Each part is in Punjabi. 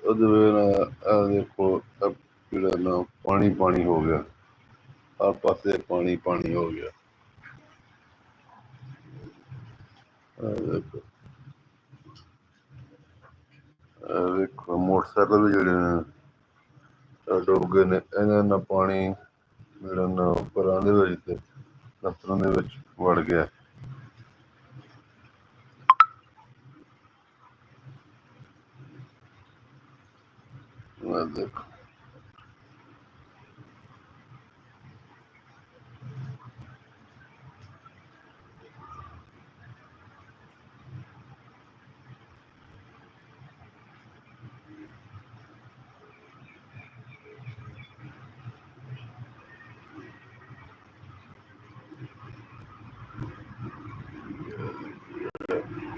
देखो अब ना पानी पानी हो गया, हर पासे पानी पानी हो गया। देखो देखो मोटरसाइकिल भी ਜਿਹੜੇ ਨੇ ਡੁੱਬ ਗਏ ਨੇ, ਇਹਨਾਂ ਨਾਲ ਪਾਣੀ ਜਿਹੜਾ ਨਾ ਪਰਾਂ ਦੇ ਵਿੱਚ ਤੇ ਦਫ਼ਤਰਾਂ ਦੇ ਵਿੱਚ ਵੜ ਗਿਆ। ਦੇਖੋ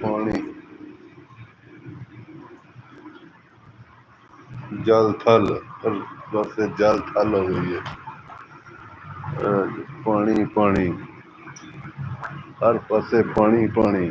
ਪਾਣੀ जल थल, हर पासे जल थल हो गई है। पानी पानी, हर पासे पानी पानी।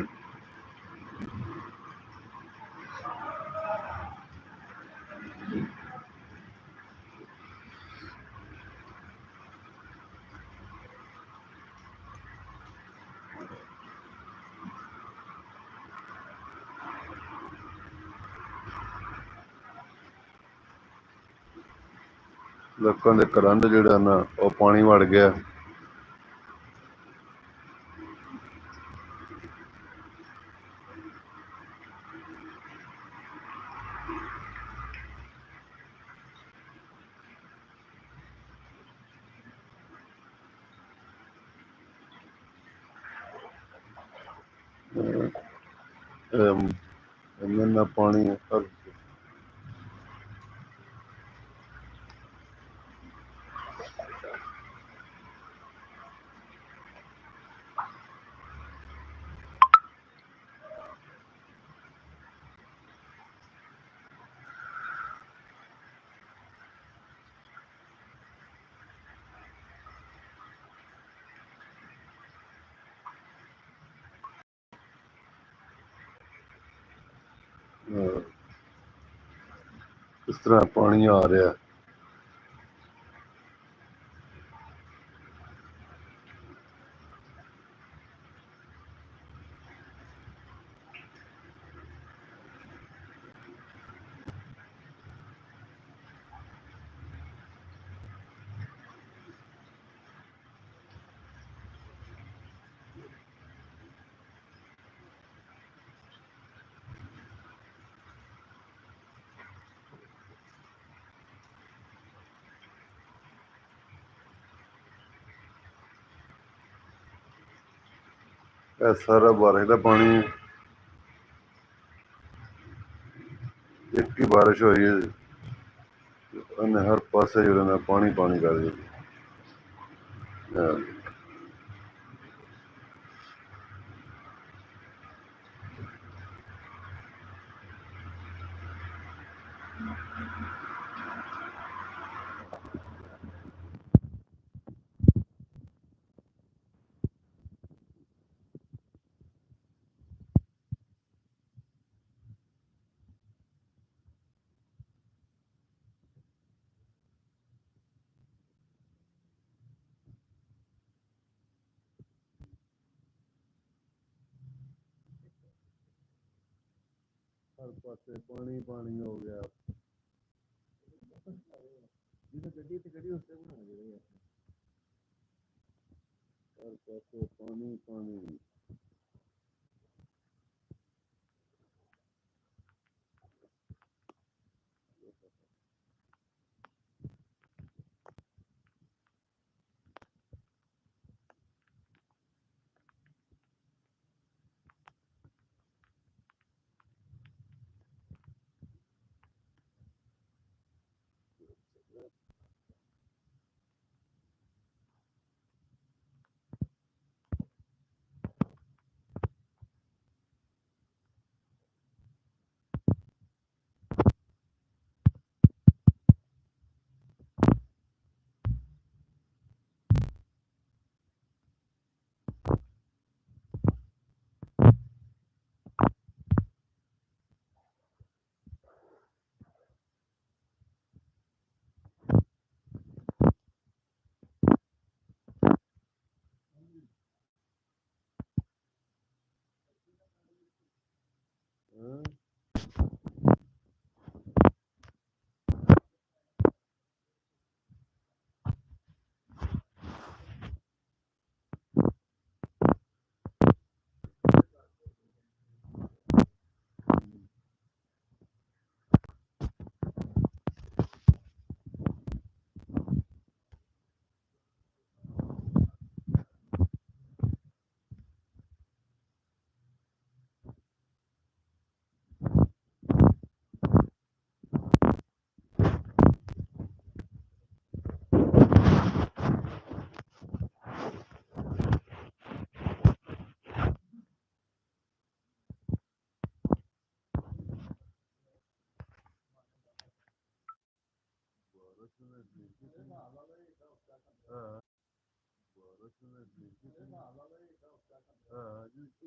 ਲੋਕਾਂ ਦੇ ਘਰਾਂ ਦੇ ਜਿਹੜਾ ਨਾ ਉਹ ਪਾਣੀ ਵੜ ਗਿਆ। ਇੰਨਾ ਪਾਣੀ ਹਰ ਇਸ ਤਰ੍ਹਾਂ ਪਾਣੀ ਆ ਰਿਹਾ। ਇਹ ਸਾਰਾ ਬਾਰਿਸ਼ ਦਾ ਪਾਣੀ, ਇੱਕ ਹੀ ਬਾਰਿਸ਼ ਹੋਈ ਹੈ, ਉਹਨੇ ਹਰ ਪਾਸੇ ਜਿਹੜਾ ਨਾ ਪਾਣੀ ਪਾਣੀ ਕਰ ਦਿੱਤਾ। हर पासे पानी पानी हो गया। हर पासे पानी पानी।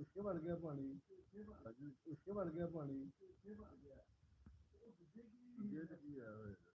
उसके बढ़ गया पानी उसके बढ़ गया पानी